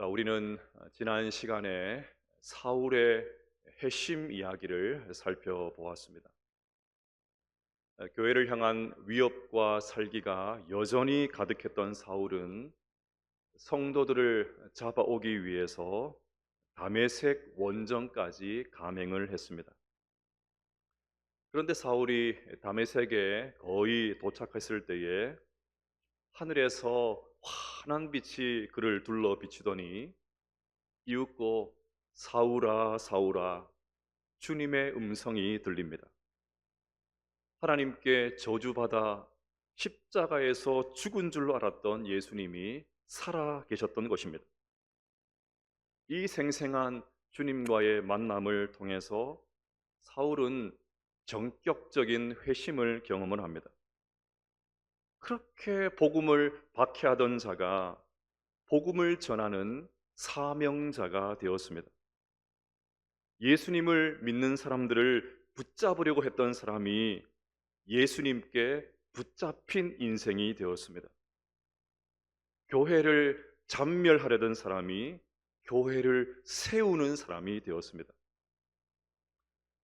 자, 우리는 지난 시간에 사울의 회심 이야기를 살펴보았습니다. 교회를 향한 위협과 살기가 여전히 가득했던 사울은 성도들을 잡아오기 위해서 다메섹 원정까지 감행을 했습니다. 그런데 사울이 다메섹에 거의 도착했을 때에 하늘에서 환한 빛이 그를 둘러 비추더니 이윽고 사울아 사울아 주님의 음성이 들립니다. 하나님께 저주받아 십자가에서 죽은 줄로 알았던 예수님이 살아 계셨던 것입니다. 이 생생한 주님과의 만남을 통해서 사울은 전격적인 회심을 경험을 합니다. 그렇게 복음을 박해하던 자가 복음을 전하는 사명자가 되었습니다. 예수님을 믿는 사람들을 붙잡으려고 했던 사람이 예수님께 붙잡힌 인생이 되었습니다. 교회를 잔멸하려던 사람이 교회를 세우는 사람이 되었습니다.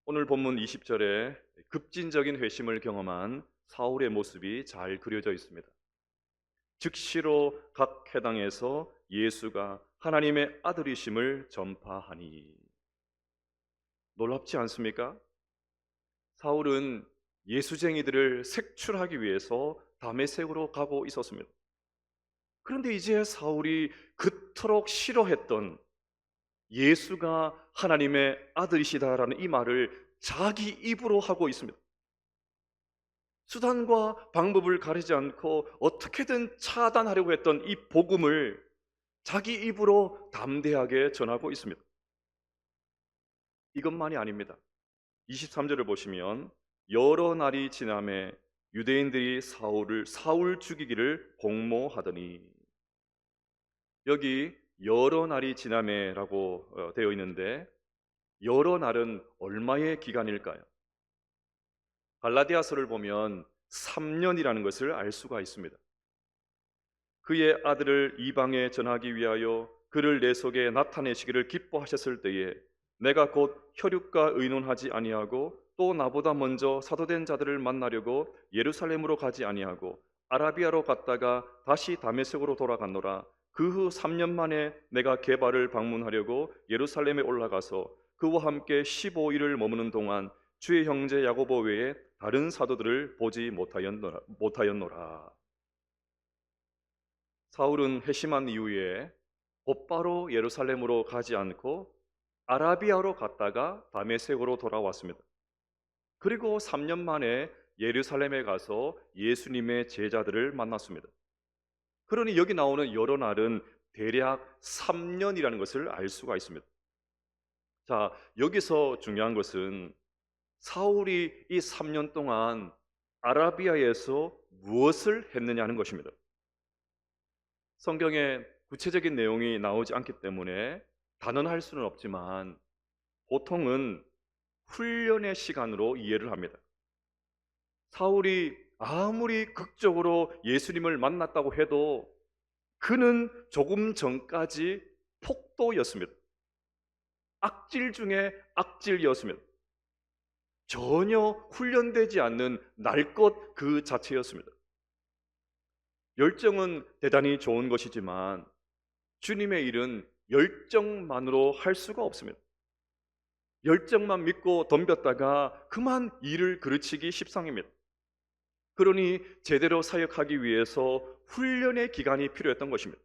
오늘 본문 20절에 급진적인 회심을 경험한 사울의 모습이 잘 그려져 있습니다. 즉시로 각 회당에서 예수가 하나님의 아들이심을 전파하니. 놀랍지 않습니까? 사울은 예수쟁이들을 색출하기 위해서 다메섹으로 가고 있었습니다. 그런데 이제 사울이 그토록 싫어했던 예수가 하나님의 아들이시다라는 이 말을 자기 입으로 하고 있습니다. 수단과 방법을 가리지 않고 어떻게든 차단하려고 했던 이 복음을 자기 입으로 담대하게 전하고 있습니다. 이것만이 아닙니다. 23절을 보시면 여러 날이 지남에 유대인들이 사울 죽이기를 공모하더니, 여기 여러 날이 지남에라고 되어 있는데 여러 날은 얼마의 기간일까요? 갈라디아서를 보면 3년이라는 것을 알 수가 있습니다. 그의 아들을 이방에 전하기 위하여 그를 내 속에 나타내시기를 기뻐하셨을 때에 내가 곧 혈육과 의논하지 아니하고 또 나보다 먼저 사도된 자들을 만나려고 예루살렘으로 가지 아니하고 아라비아로 갔다가 다시 다메섹으로 돌아갔노라. 그 후 3년 만에 내가 게바를 방문하려고 예루살렘에 올라가서 그와 함께 15일을 머무는 동안 주의 형제 야고보 외에 다른 사도들을 보지 못하였노라. 사울은 회심한 이후에 곧바로 예루살렘으로 가지 않고 아라비아로 갔다가 다메섹으로 돌아왔습니다. 그리고 3년 만에 예루살렘에 가서 예수님의 제자들을 만났습니다. 그러니 여기 나오는 여러 날은 대략 3년이라는 것을 알 수가 있습니다. 자, 여기서 중요한 것은 사울이 이 3년 동안 아라비아에서 무엇을 했느냐는 것입니다. 성경에 구체적인 내용이 나오지 않기 때문에 단언할 수는 없지만 보통은 훈련의 시간으로 이해를 합니다. 사울이 아무리 극적으로 예수님을 만났다고 해도 그는 조금 전까지 폭도였습니다. 악질 중에 악질이었습니다. 전혀 훈련되지 않는 날 것 그 자체였습니다. 열정은 대단히 좋은 것이지만 주님의 일은 열정만으로 할 수가 없습니다. 열정만 믿고 덤볐다가 그만 일을 그르치기 십상입니다. 그러니 제대로 사역하기 위해서 훈련의 기간이 필요했던 것입니다.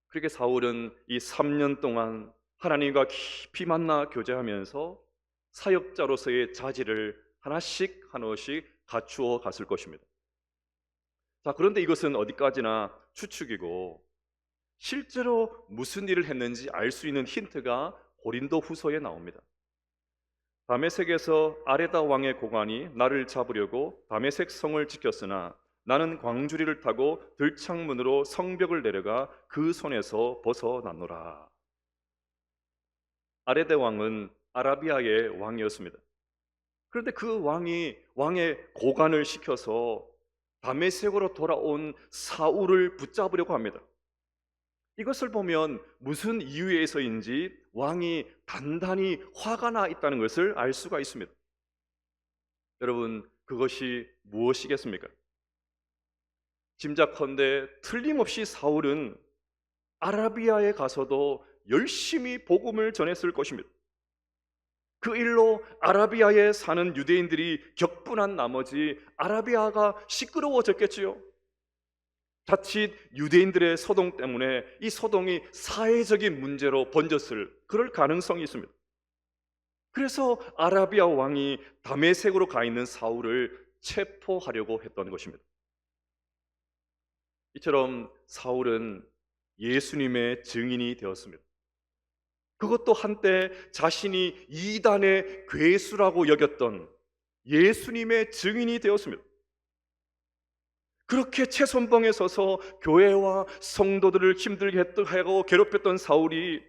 그렇게 사울은 이 3년 동안 하나님과 깊이 만나 교제하면서 사역자로서의 자질을 하나씩 갖추어 갔을 것입니다. 자, 그런데 이것은 어디까지나 추측이고 실제로 무슨 일을 했는지 알 수 있는 힌트가 고린도 후서에 나옵니다. 다메섹에서 아레다 왕의 고관이 나를 잡으려고 다메섹 성을 지켰으나 나는 광주리를 타고 들창문으로 성벽을 내려가 그 손에서 벗어났노라. 아레다 왕은 아라비아의 왕이었습니다. 그런데 그 왕이 왕의 고관을 시켜서 다메섹으로 돌아온 사울을 붙잡으려고 합니다. 이것을 보면 무슨 이유에 의해서인지 왕이 단단히 화가 나 있다는 것을 알 수가 있습니다. 여러분, 그것이 무엇이겠습니까? 짐작컨대 틀림없이 사울은 아라비아에 가서도 열심히 복음을 전했을 것입니다. 그 일로 아라비아에 사는 유대인들이 격분한 나머지 아라비아가 시끄러워졌겠지요. 자칫 유대인들의 소동 때문에 이 소동이 사회적인 문제로 번졌을 그럴 가능성이 있습니다. 그래서 아라비아 왕이 다메섹으로 가 있는 사울을 체포하려고 했던 것입니다. 이처럼 사울은 예수님의 증인이 되었습니다. 그것도 한때 자신이 이단의 괴수라고 여겼던 예수님의 증인이 되었습니다. 그렇게 채선봉에 서서 교회와 성도들을 힘들게 하고 괴롭혔던 사울이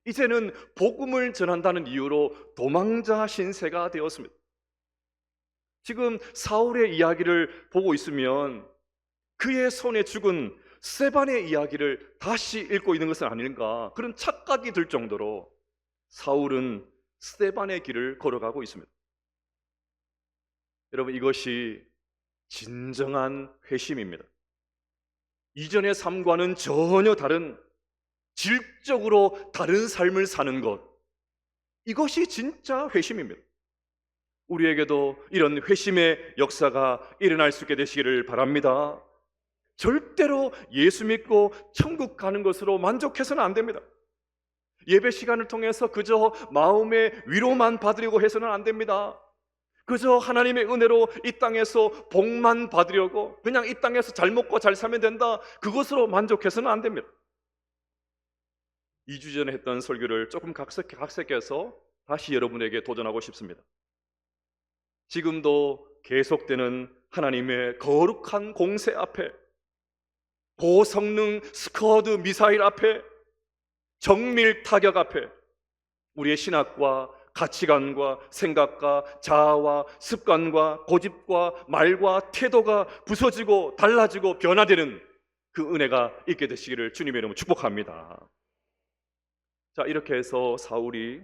이제는 복음을 전한다는 이유로 도망자 신세가 되었습니다. 지금 사울의 이야기를 보고 있으면 그의 손에 죽은 스데반의 이야기를 다시 읽고 있는 것은 아닌가, 그런 착각이 들 정도로 사울은 스데반의 길을 걸어가고 있습니다. 여러분, 이것이 진정한 회심입니다. 이전의 삶과는 전혀 다른, 질적으로 다른 삶을 사는 것, 이것이 진짜 회심입니다. 우리에게도 이런 회심의 역사가 일어날 수 있게 되시기를 바랍니다. 절대로 예수 믿고 천국 가는 것으로 만족해서는 안 됩니다. 예배 시간을 통해서 그저 마음의 위로만 받으려고 해서는 안 됩니다. 그저 하나님의 은혜로 이 땅에서 복만 받으려고, 그냥 이 땅에서 잘 먹고 잘 살면 된다, 그것으로 만족해서는 안 됩니다. 2주 전에 했던 설교를 조금 각색해서 다시 여러분에게 도전하고 싶습니다. 지금도 계속되는 하나님의 거룩한 공세 앞에, 고성능 스커드 미사일 앞에, 정밀 타격 앞에 우리의 신학과 가치관과 생각과 자아와 습관과 고집과 말과 태도가 부서지고 달라지고 변화되는 그 은혜가 있게 되시기를 주님의 이름으로 축복합니다. 자, 이렇게 해서 사울이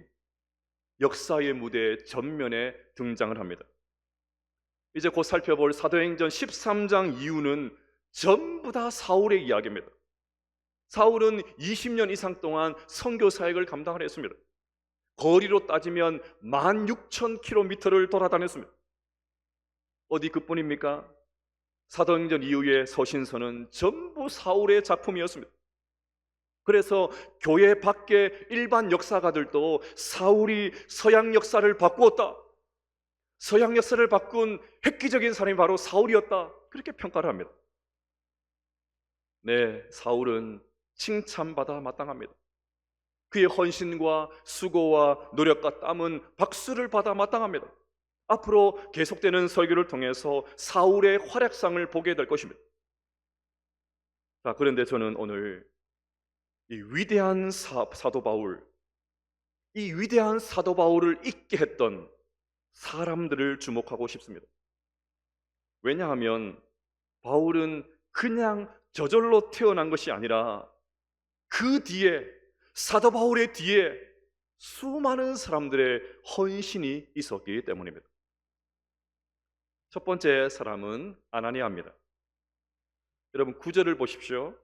역사의 무대 전면에 등장을 합니다. 이제 곧 살펴볼 사도행전 13장 이후는 전부 다 사울의 이야기입니다. 사울은 20년 이상 동안 선교 사역을 감당을 했습니다. 거리로 따지면 16,000km를 돌아다녔습니다. 어디 그뿐입니까? 사도행전 이후의 서신서는 전부 사울의 작품이었습니다. 그래서 교회 밖의 일반 역사가들도 사울이 서양 역사를 바꾸었다, 서양 역사를 바꾼 획기적인 사람이 바로 사울이었다, 그렇게 평가를 합니다. 네, 사울은 칭찬받아 마땅합니다. 그의 헌신과 수고와 노력과 땀은 박수를 받아 마땅합니다. 앞으로 계속되는 설교를 통해서 사울의 활약상을 보게 될 것입니다. 자, 그런데 저는 오늘 이 위대한 사도 바울, 이 위대한 사도 바울을 잊게 했던 사람들을 주목하고 싶습니다. 왜냐하면 바울은 그냥 저절로 태어난 것이 아니라 그 뒤에, 사도 바울의 뒤에 수많은 사람들의 헌신이 있었기 때문입니다. 첫 번째 사람은 아나니아입니다. 여러분 9절을 보십시오.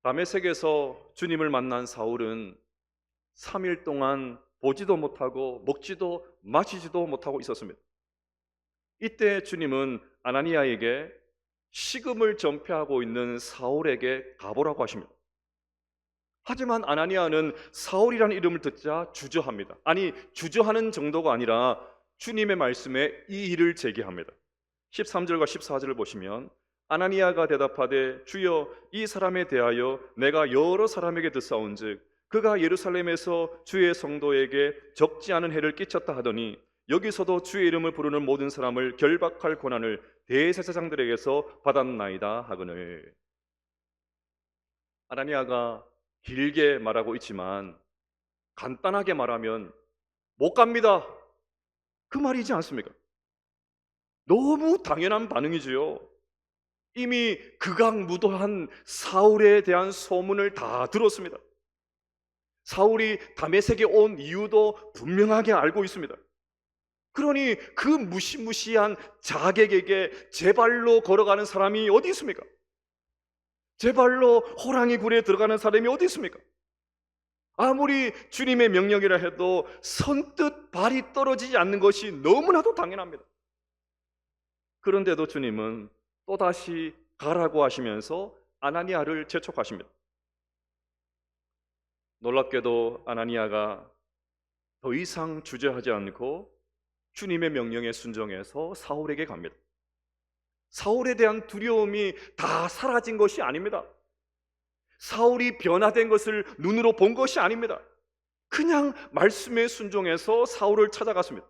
다메섹에서 주님을 만난 사울은 3일 동안 보지도 못하고 먹지도 마시지도 못하고 있었습니다. 이때 주님은 아나니아에게 식음을 전폐하고 있는 사울에게 가보라고 하십니다. 하지만 아나니아는 사울이라는 이름을 듣자 주저합니다. 아니, 주저하는 정도가 아니라 주님의 말씀에 이 일을 제기합니다. 13절과 14절을 보시면 아나니아가 대답하되 주여, 이 사람에 대하여 내가 여러 사람에게 듣사온즉 그가 예루살렘에서 주의 성도에게 적지 않은 해를 끼쳤다 하더니 여기서도 주의 이름을 부르는 모든 사람을 결박할 권한을 대제사장들에게서 받았나이다 하거늘. 아나니아가 길게 말하고 있지만 간단하게 말하면 못 갑니다, 그 말이지 않습니까? 너무 당연한 반응이지요. 이미 극악무도한 사울에 대한 소문을 다 들었습니다. 사울이 다메섹에 온 이유도 분명하게 알고 있습니다. 그러니 그 무시무시한 자객에게 제 발로 걸어가는 사람이 어디 있습니까? 제 발로 호랑이 굴에 들어가는 사람이 어디 있습니까? 아무리 주님의 명령이라 해도 선뜻 발이 떨어지지 않는 것이 너무나도 당연합니다. 그런데도 주님은 또다시 가라고 하시면서 아나니아를 재촉하십니다. 놀랍게도 아나니아가 더 이상 주저하지 않고 주님의 명령에 순종해서 사울에게 갑니다. 사울에 대한 두려움이 다 사라진 것이 아닙니다. 사울이 변화된 것을 눈으로 본 것이 아닙니다. 그냥 말씀에 순종해서 사울을 찾아갔습니다.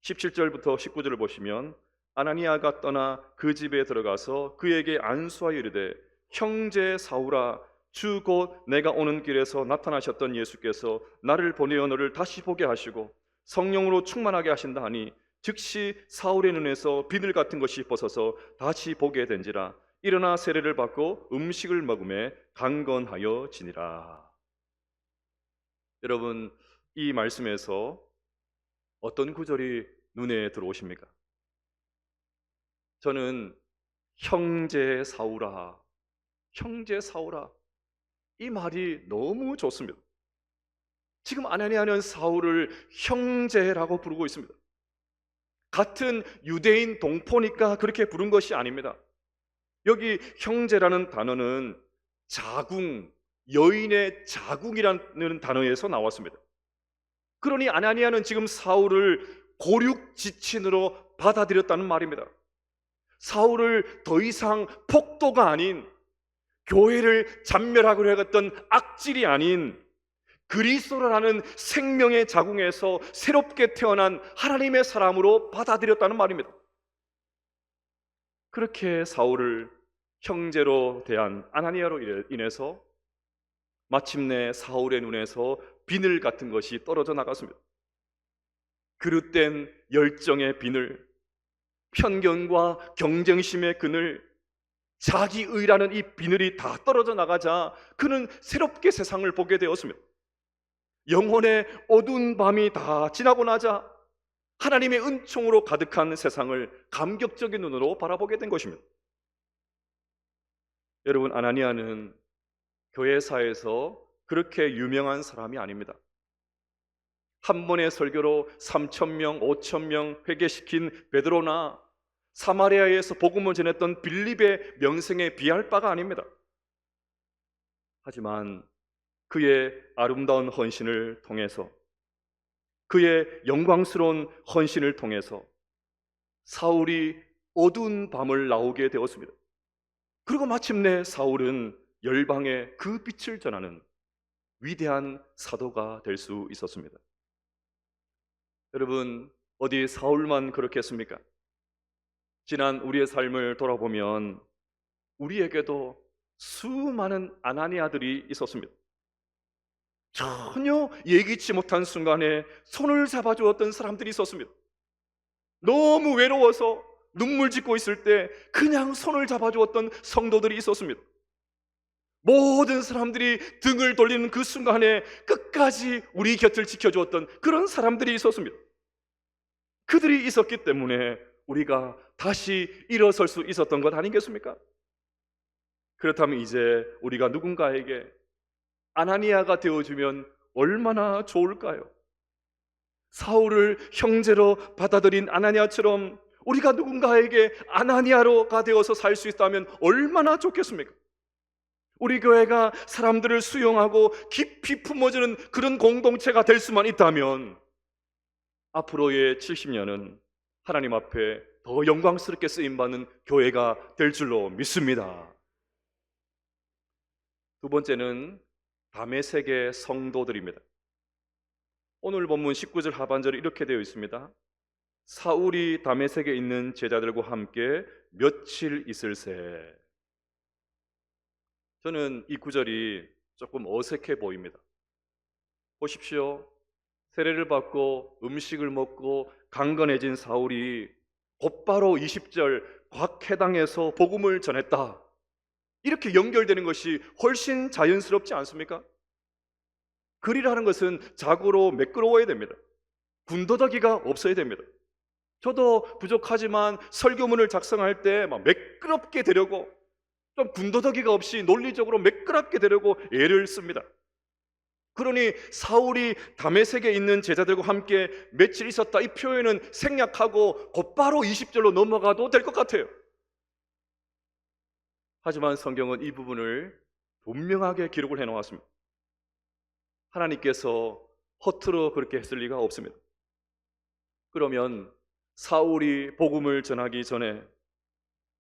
17절부터 19절을 보시면 아나니아가 떠나 그 집에 들어가서 그에게 안수하여 이르되 형제 사울아 주 곧 내가 오는 길에서 나타나셨던 예수께서 나를 보내어 너를 다시 보게 하시고 성령으로 충만하게 하신다 하니 즉시 사울의 눈에서 비늘 같은 것이 벗어서 다시 보게 된지라 일어나 세례를 받고 음식을 먹음에 강건하여 지니라. 여러분, 이 말씀에서 어떤 구절이 눈에 들어오십니까? 저는 형제 사울아, 형제 사울아, 이 말이 너무 좋습니다. 지금 아나니아는 사울을 형제라고 부르고 있습니다. 같은 유대인 동포니까 그렇게 부른 것이 아닙니다. 여기 형제라는 단어는 자궁, 여인의 자궁이라는 단어에서 나왔습니다. 그러니 아나니아는 지금 사울을 고륙지친으로 받아들였다는 말입니다. 사울을 더 이상 폭도가 아닌, 교회를 잔멸하고 했던 악질이 아닌 그리스도라는 생명의 자궁에서 새롭게 태어난 하나님의 사람으로 받아들였다는 말입니다. 그렇게 사울을 형제로 대한 아나니아로 인해서 마침내 사울의 눈에서 비늘 같은 것이 떨어져 나갔습니다. 그릇된 열정의 비늘, 편견과 경쟁심의 그늘, 자기의라는 이 비늘이 다 떨어져 나가자 그는 새롭게 세상을 보게 되었습니다. 영혼의 어두운 밤이 다 지나고 나자 하나님의 은총으로 가득한 세상을 감격적인 눈으로 바라보게 된 것입니다. 여러분, 아나니아는 교회사에서 그렇게 유명한 사람이 아닙니다. 한 번의 설교로 3,000명, 5,000명 회개시킨 베드로나 사마리아에서 복음을 전했던 빌립의 명성에 비할 바가 아닙니다. 하지만 그의 아름다운 헌신을 통해서, 그의 영광스러운 헌신을 통해서 사울이 어두운 밤을 나오게 되었습니다. 그리고 마침내 사울은 열방에 그 빛을 전하는 위대한 사도가 될 수 있었습니다. 여러분, 어디 사울만 그렇게 했습니까? 지난 우리의 삶을 돌아보면 우리에게도 수많은 아나니아들이 있었습니다. 전혀 예기치 못한 순간에 손을 잡아주었던 사람들이 있었습니다. 너무 외로워서 눈물 짓고 있을 때 그냥 손을 잡아주었던 성도들이 있었습니다. 모든 사람들이 등을 돌리는 그 순간에 끝까지 우리 곁을 지켜주었던 그런 사람들이 있었습니다. 그들이 있었기 때문에 우리가 다시 일어설 수 있었던 것 아니겠습니까? 그렇다면 이제 우리가 누군가에게 아나니아가 되어주면 얼마나 좋을까요? 사울을 형제로 받아들인 아나니아처럼 우리가 누군가에게 아나니아로가 되어서 살 수 있다면 얼마나 좋겠습니까? 우리 교회가 사람들을 수용하고 깊이 품어주는 그런 공동체가 될 수만 있다면 앞으로의 70년은 하나님 앞에 더 영광스럽게 쓰임받는 교회가 될 줄로 믿습니다. 두 번째는 다메섹의 성도들입니다. 오늘 본문 19절 하반절에 이렇게 되어 있습니다. 사울이 다메섹에 있는 제자들과 함께 며칠 있을새. 저는 이 구절이 조금 어색해 보입니다. 보십시오. 세례를 받고 음식을 먹고 강건해진 사울이 곧바로 20절 곽해당에서 복음을 전했다. 이렇게 연결되는 것이 훨씬 자연스럽지 않습니까? 글이라는 것은 자고로 매끄러워야 됩니다. 군더더기가 없어야 됩니다. 저도 부족하지만 설교문을 작성할 때 막 매끄럽게 되려고, 좀 군더더기가 없이 논리적으로 매끄럽게 되려고 애를 씁니다. 그러니 사울이 다메섹에 있는 제자들과 함께 며칠 있었다, 이 표현은 생략하고 곧바로 20절로 넘어가도 될 것 같아요. 하지만 성경은 이 부분을 분명하게 기록을 해놓았습니다. 하나님께서 허투루 그렇게 했을 리가 없습니다. 그러면 사울이 복음을 전하기 전에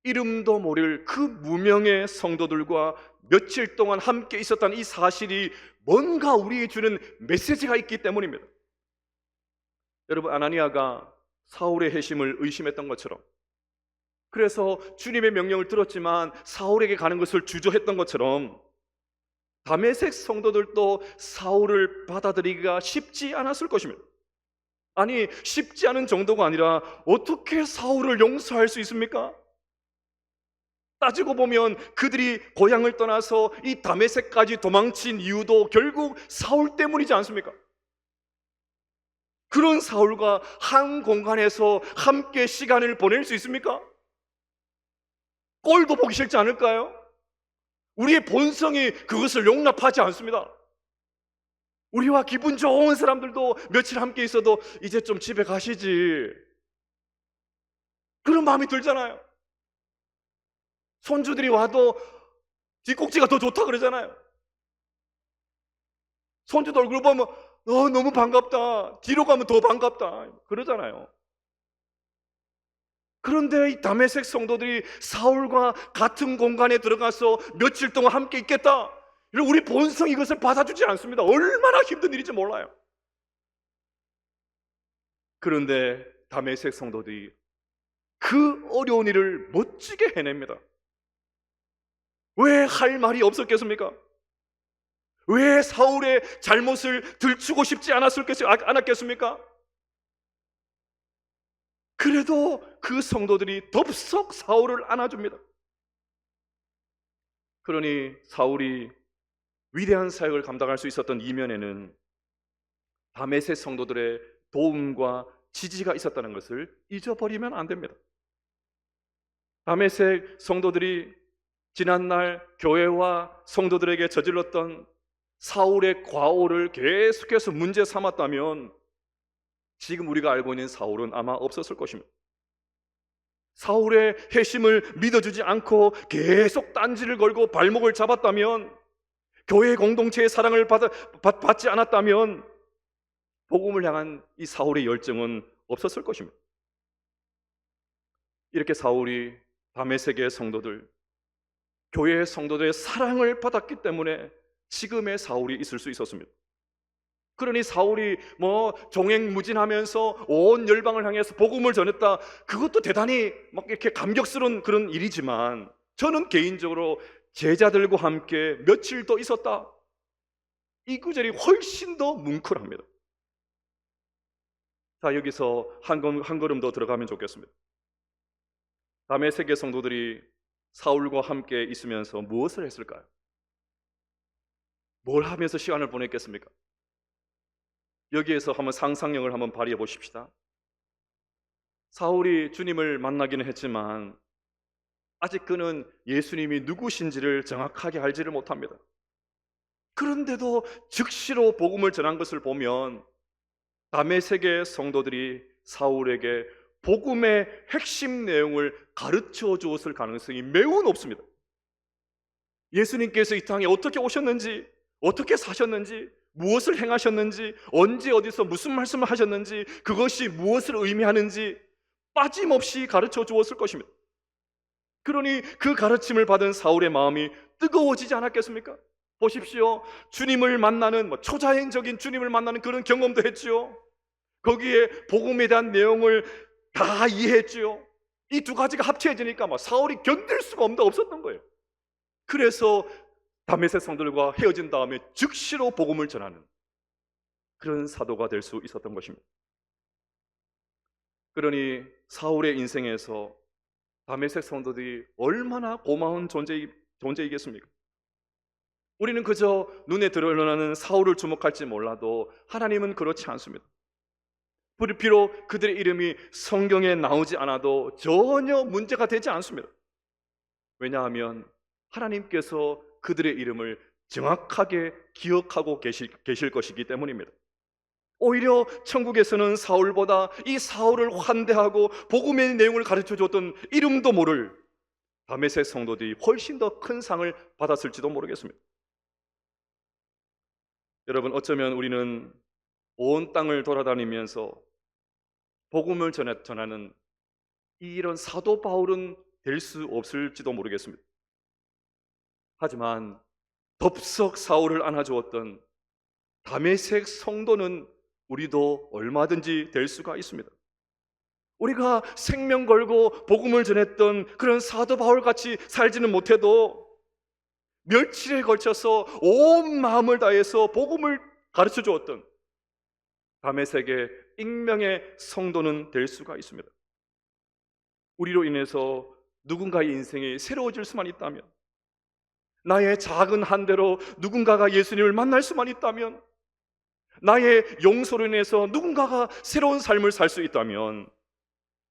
이름도 모를 그 무명의 성도들과 며칠 동안 함께 있었다는 이 사실이 뭔가 우리에게 주는 메시지가 있기 때문입니다. 여러분, 아나니아가 사울의 회심을 의심했던 것처럼, 그래서 주님의 명령을 들었지만 사울에게 가는 것을 주저했던 것처럼, 다메섹 성도들도 사울을 받아들이기가 쉽지 않았을 것입니다. 아니, 쉽지 않은 정도가 아니라 어떻게 사울을 용서할 수 있습니까? 따지고 보면 그들이 고향을 떠나서 이 다메섹까지 도망친 이유도 결국 사울 때문이지 않습니까? 그런 사울과 한 공간에서 함께 시간을 보낼 수 있습니까? 꼴도 보기 싫지 않을까요? 우리의 본성이 그것을 용납하지 않습니다. 우리와 기분 좋은 사람들도 며칠 함께 있어도 이제 좀 집에 가시지, 그런 마음이 들잖아요. 손주들이 와도 뒷꼭지가 더 좋다 그러잖아요. 손주들 얼굴 보면 너무 반갑다, 뒤로 가면 더 반갑다 그러잖아요. 그런데 이 다메섹 성도들이 사울과 같은 공간에 들어가서 며칠 동안 함께 있겠다, 우리 본성이 이것을 받아주지 않습니다. 얼마나 힘든 일인지 몰라요. 그런데 다메섹 성도들이 그 어려운 일을 멋지게 해냅니다. 왜 할 말이 없었겠습니까? 왜 사울의 잘못을 들추고 싶지 않았겠습니까? 그래도 그 성도들이 덥석 사울을 안아줍니다. 그러니 사울이 위대한 사역을 감당할 수 있었던 이면에는 다메섹 성도들의 도움과 지지가 있었다는 것을 잊어버리면 안 됩니다. 다메섹 성도들이 지난날 교회와 성도들에게 저질렀던 사울의 과오를 계속해서 문제 삼았다면 지금 우리가 알고 있는 사울은 아마 없었을 것입니다. 사울의 회심을 믿어주지 않고 계속 딴지를 걸고 발목을 잡았다면, 교회 공동체의 사랑을 받지 않았다면 복음을 향한 이 사울의 열정은 없었을 것입니다. 이렇게 사울이 다메섹의 성도들, 교회의 성도들의 사랑을 받았기 때문에 지금의 사울이 있을 수 있었습니다. 그러니 사울이 종횡무진하면서 온 열방을 향해서 복음을 전했다, 그것도 대단히 막 이렇게 감격스러운 그런 일이지만, 저는 개인적으로 제자들과 함께 며칠 더 있었다, 이 구절이 훨씬 더 뭉클합니다. 자, 여기서 한 걸음 더 들어가면 좋겠습니다. 다메섹의 성도들이 사울과 함께 있으면서 무엇을 했을까요? 뭘 하면서 시간을 보냈겠습니까? 여기에서 한번 상상력을 한번 발휘해 보십시다. 사울이 주님을 만나기는 했지만 아직 그는 예수님이 누구신지를 정확하게 알지를 못합니다. 그런데도 즉시로 복음을 전한 것을 보면 다메섹의 성도들이 사울에게 복음의 핵심 내용을 가르쳐 주었을 가능성이 매우 높습니다. 예수님께서 이 땅에 어떻게 오셨는지, 어떻게 사셨는지, 무엇을 행하셨는지, 언제 어디서 무슨 말씀을 하셨는지, 그것이 무엇을 의미하는지 빠짐없이 가르쳐 주었을 것입니다. 그러니 그 가르침을 받은 사울의 마음이 뜨거워지지 않았겠습니까? 보십시오. 주님을 만나는 초자연적인 주님을 만나는 그런 경험도 했지요. 거기에 복음에 대한 내용을 다 이해했지요. 이 두 가지가 합쳐지니까 사울이 견딜 수가 없었던 거예요. 그래서 다메섹 성도들과 헤어진 다음에 즉시로 복음을 전하는 그런 사도가 될 수 있었던 것입니다. 그러니 사울의 인생에서 다메섹 성도들이 얼마나 고마운 존재이겠습니까? 우리는 그저 눈에 드러나는 사울을 주목할지 몰라도 하나님은 그렇지 않습니다. 비록 그들의 이름이 성경에 나오지 않아도 전혀 문제가 되지 않습니다. 왜냐하면 하나님께서 그들의 이름을 정확하게 기억하고 계실 것이기 때문입니다. 오히려 천국에서는 사울보다 이 사울을 환대하고 복음의 내용을 가르쳐 줬던 이름도 모를 다메섹 성도들이 훨씬 더 큰 상을 받았을지도 모르겠습니다. 여러분, 어쩌면 우리는 온 땅을 돌아다니면서 복음을 전하는 이런 사도 바울은 될 수 없을지도 모르겠습니다. 하지만 덥석 사울을 안아주었던 다메섹 성도는 우리도 얼마든지 될 수가 있습니다. 우리가 생명 걸고 복음을 전했던 그런 사도 바울 같이 살지는 못해도 며칠에 걸쳐서 온 마음을 다해서 복음을 가르쳐 주었던 다메섹의 익명의 성도는 될 수가 있습니다. 우리로 인해서 누군가의 인생이 새로워질 수만 있다면, 나의 작은 한 대로 누군가가 예수님을 만날 수만 있다면, 나의 용서로 인해서 누군가가 새로운 삶을 살 수 있다면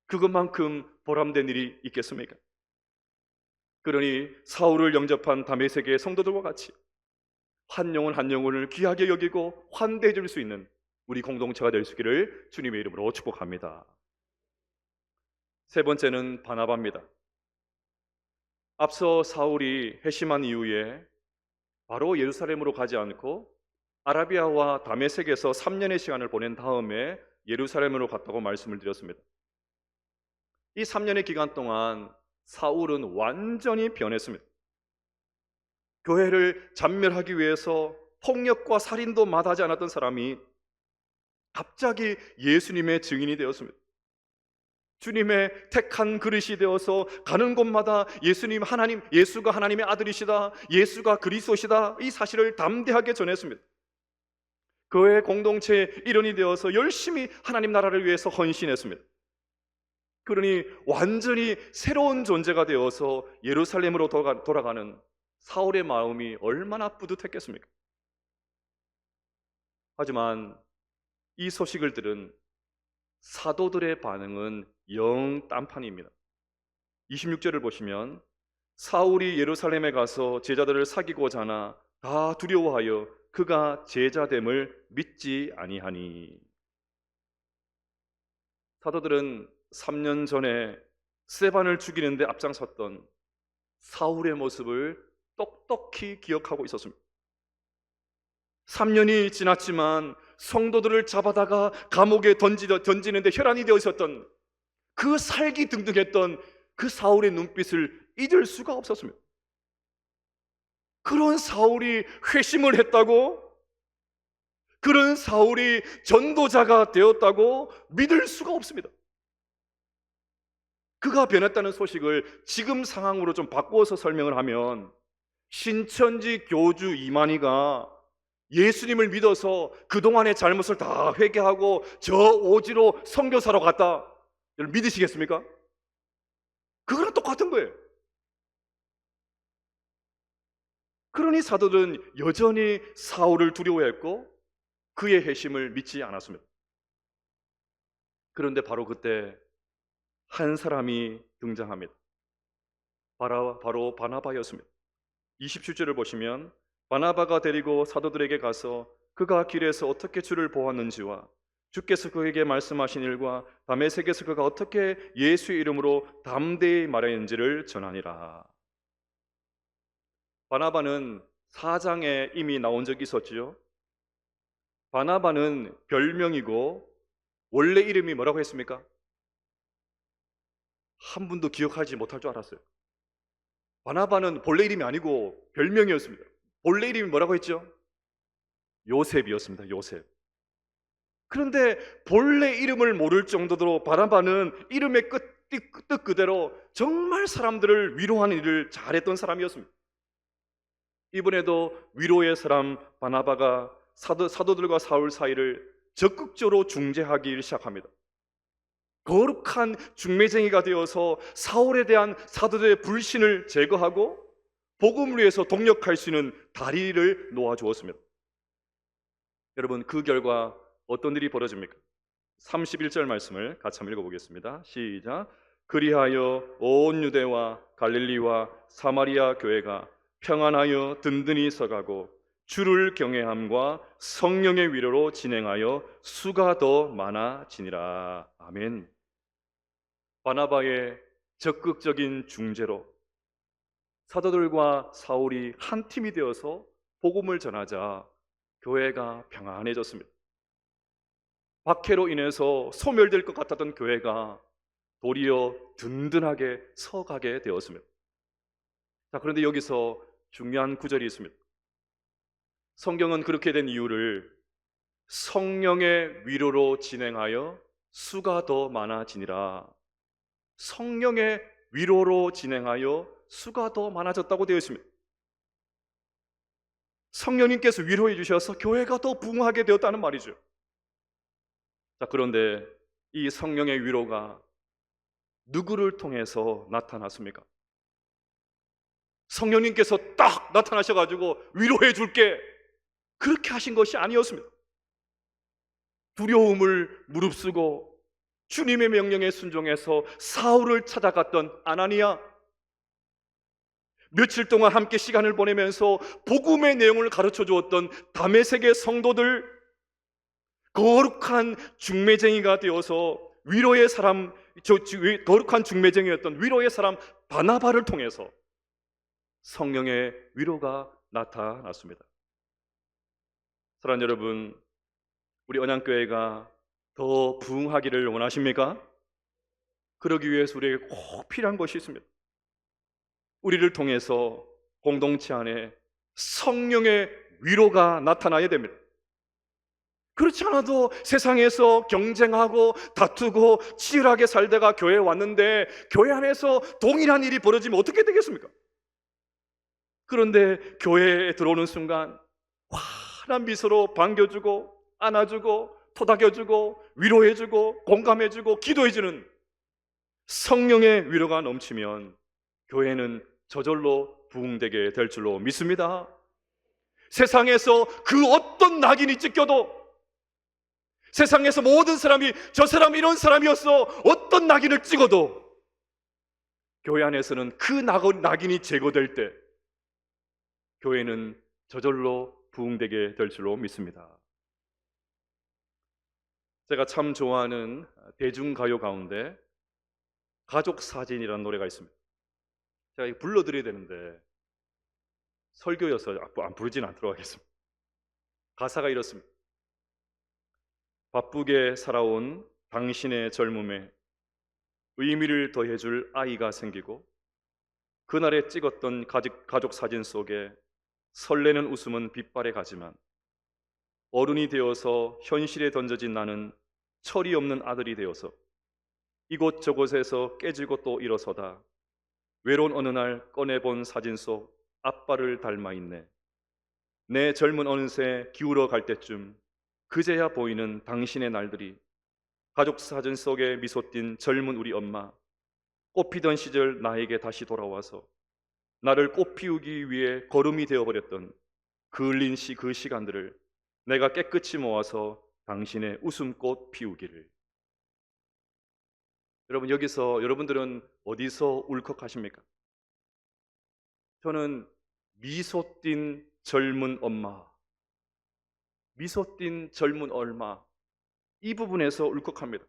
그것만큼 보람된 일이 있겠습니까? 그러니 사울을 영접한 다메섹의 성도들과 같이 한 영혼 한 영혼을 귀하게 여기고 환대해 줄 수 있는 우리 공동체가 될 수 있기를 주님의 이름으로 축복합니다. 세 번째는 바나바입니다. 앞서 사울이 회심한 이후에 바로 예루살렘으로 가지 않고 아라비아와 다메섹에서 3년의 시간을 보낸 다음에 예루살렘으로 갔다고 말씀을 드렸습니다. 이 3년의 기간 동안 사울은 완전히 변했습니다. 교회를 잔멸하기 위해서 폭력과 살인도 마다하지 않았던 사람이 갑자기 예수님의 증인이 되었습니다. 주님의 택한 그릇이 되어서 가는 곳마다 예수가 하나님의 아들이시다, 예수가 그리스도시다, 이 사실을 담대하게 전했습니다. 교회 공동체의 일원이 되어서 열심히 하나님 나라를 위해서 헌신했습니다. 그러니 완전히 새로운 존재가 되어서 예루살렘으로 돌아가는 사울의 마음이 얼마나 뿌듯했겠습니까? 하지만 이 소식을 들은 사도들의 반응은 영 딴판입니다. 26절을 보시면 사울이 예루살렘에 가서 제자들을 사귀고자 하나 다 두려워하여 그가 제자됨을 믿지 아니하니. 사도들은 3년 전에 스데반을 죽이는데 앞장섰던 사울의 모습을 똑똑히 기억하고 있었습니다. 3년이 지났지만 성도들을 잡아다가 감옥에 던지는데 혈안이 되어 있었던 그 살기 등등했던 그 사울의 눈빛을 잊을 수가 없었습니다. 그런 사울이 회심을 했다고? 그런 사울이 전도자가 되었다고 믿을 수가 없습니다. 그가 변했다는 소식을 지금 상황으로 좀 바꾸어서 설명을 하면, 신천지 교주 이만희가 예수님을 믿어서 그동안의 잘못을 다 회개하고 저 오지로 선교사로 갔다, 여러분 믿으시겠습니까? 그거랑 똑같은 거예요. 그러니 사도들은 여전히 사울을 두려워했고 그의 회심을 믿지 않았습니다. 그런데 바로 그때 한 사람이 등장합니다. 바로 바나바였습니다. 27절을 보시면 바나바가 데리고 사도들에게 가서 그가 길에서 어떻게 주를 보았는지와 주께서 그에게 말씀하신 일과 다메섹에서 그가 어떻게 예수의 이름으로 담대히 말했는지를 전하니라. 바나바는 4장에 이미 나온 적이 있었지요. 바나바는 별명이고 원래 이름이 뭐라고 했습니까? 한 분도 기억하지 못할 줄 알았어요. 바나바는 본래 이름이 아니고 별명이었습니다. 본래 이름이 뭐라고 했죠? 요셉이었습니다. 요셉. 그런데 본래 이름을 모를 정도로 바나바는 이름의 뜻 그대로 정말 사람들을 위로하는 일을 잘했던 사람이었습니다. 이번에도 위로의 사람 바나바가 사도들과 사울 사이를 적극적으로 중재하기 시작합니다. 거룩한 중매쟁이가 되어서 사울에 대한 사도들의 불신을 제거하고 복음을 위해서 동력할 수 있는 다리를 놓아주었습니다. 여러분, 그 결과 어떤 일이 벌어집니까? 31절 말씀을 같이 한번 읽어보겠습니다. 시작. 그리하여 온 유대와 갈릴리와 사마리아 교회가 평안하여 든든히 서가고 주를 경외함과 성령의 위로로 진행하여 수가 더 많아지니라. 아멘. 바나바의 적극적인 중재로 사도들과 사울이 한 팀이 되어서 복음을 전하자 교회가 평안해졌습니다. 박해로 인해서 소멸될 것 같았던 교회가 도리어 든든하게 서가게 되었습니다. 자, 그런데 여기서 중요한 구절이 있습니다. 성경은 그렇게 된 이유를 성령의 위로로 진행하여 수가 더 많아지니라. 성령의 위로로 진행하여 수가 더 많아졌다고 되어 있습니다. 성령님께서 위로해 주셔서 교회가 더 부흥하게 되었다는 말이죠. 자, 그런데 이 성령의 위로가 누구를 통해서 나타났습니까? 성령님께서 딱 나타나셔가지고 위로해 줄게, 그렇게 하신 것이 아니었습니다. 두려움을 무릅쓰고 주님의 명령에 순종해서 사울을 찾아갔던 아나니아, 며칠 동안 함께 시간을 보내면서 복음의 내용을 가르쳐 주었던 다메섹의 성도들, 거룩한 중매쟁이가 되어서 위로의 사람, 거룩한 중매쟁이였던 위로의 사람 바나바를 통해서 성령의 위로가 나타났습니다. 사랑하는 여러분, 우리 언양교회가 더 부흥하기를 원하십니까? 그러기 위해서 우리에게 꼭 필요한 것이 있습니다. 우리를 통해서 공동체 안에 성령의 위로가 나타나야 됩니다. 그렇지 않아도 세상에서 경쟁하고 다투고 치열하게 살다가 교회에 왔는데 교회 안에서 동일한 일이 벌어지면 어떻게 되겠습니까? 그런데 교회에 들어오는 순간 환한 미소로 반겨주고 안아주고 토닥여주고 위로해주고 공감해주고 기도해주는 성령의 위로가 넘치면 교회는 저절로 부흥되게 될 줄로 믿습니다. 세상에서 그 어떤 낙인이 찍혀도, 세상에서 모든 사람이 저 사람이 이런 사람이었어, 어떤 낙인을 찍어도 교회 안에서는 그 낙인이 제거될 때 교회는 저절로 부흥되게 될 줄로 믿습니다. 제가 참 좋아하는 대중가요 가운데 가족사진이라는 노래가 있습니다. 제가 이거 불러드려야 되는데 설교여서 안 부르진 않도록 하겠습니다. 가사가 이렇습니다. 바쁘게 살아온 당신의 젊음에 의미를 더해줄 아이가 생기고, 그날에 찍었던 가족 사진 속에 설레는 웃음은 빛발에 가지만 어른이 되어서 현실에 던져진 나는 철이 없는 아들이 되어서 이곳저곳에서 깨지고 또 일어서다 외로운 어느 날 꺼내본 사진 속 아빠를 닮아 있네. 내 젊은 어느새 기울어 갈 때쯤 그제야 보이는 당신의 날들이, 가족 사진 속에 미소 띈 젊은 우리 엄마, 꽃피던 시절 나에게 다시 돌아와서 나를 꽃 피우기 위해 걸음이 되어버렸던 그 흘린 그 시간들을 내가 깨끗이 모아서 당신의 웃음꽃 피우기를. 여러분, 여기서 여러분들은 어디서 울컥하십니까? 저는 미소 띈 젊은 엄마, 미소 띈 젊은 얼마, 이 부분에서 울컥합니다.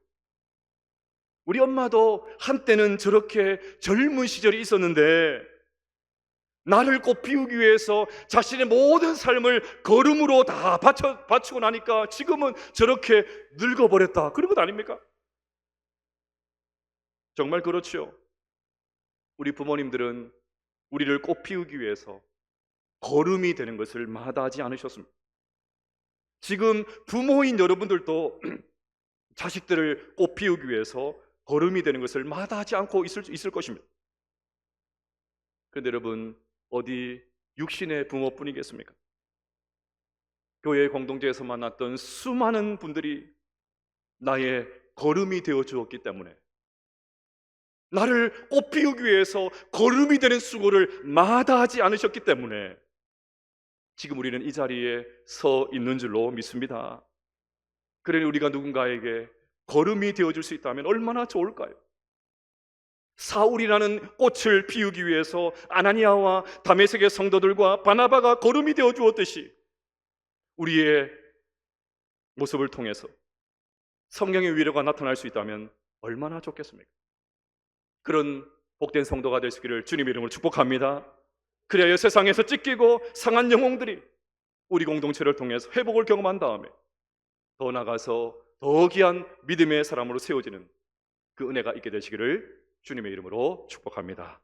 우리 엄마도 한때는 저렇게 젊은 시절이 있었는데 나를 꽃 피우기 위해서 자신의 모든 삶을 걸음으로 다 바치고 나니까 지금은 저렇게 늙어버렸다, 그런 것 아닙니까? 정말 그렇죠. 우리 부모님들은 우리를 꽃 피우기 위해서 걸음이 되는 것을 마다하지 않으셨습니다. 지금 부모인 여러분들도 자식들을 꽃 피우기 위해서 걸음이 되는 것을 마다하지 않고 있을 것입니다. 그런데 여러분, 어디 육신의 부모뿐이겠습니까? 교회 공동체에서 만났던 수많은 분들이 나의 걸음이 되어 주었기 때문에, 나를 꽃 피우기 위해서 걸음이 되는 수고를 마다하지 않으셨기 때문에 지금 우리는 이 자리에 서 있는 줄로 믿습니다. 그러니 우리가 누군가에게 걸음이 되어줄 수 있다면 얼마나 좋을까요? 사울이라는 꽃을 피우기 위해서 아나니아와 다메섹의 성도들과 바나바가 걸음이 되어 주었듯이 우리의 모습을 통해서 성령의 위로가 나타날 수 있다면 얼마나 좋겠습니까? 그런 복된 성도가 될 수 있기를 주님의 이름으로 축복합니다. 그래야 세상에서 찢기고 상한 영혼들이 우리 공동체를 통해서 회복을 경험한 다음에 더 나아가서 더 귀한 믿음의 사람으로 세워지는 그 은혜가 있게 되시기를 주님의 이름으로 축복합니다.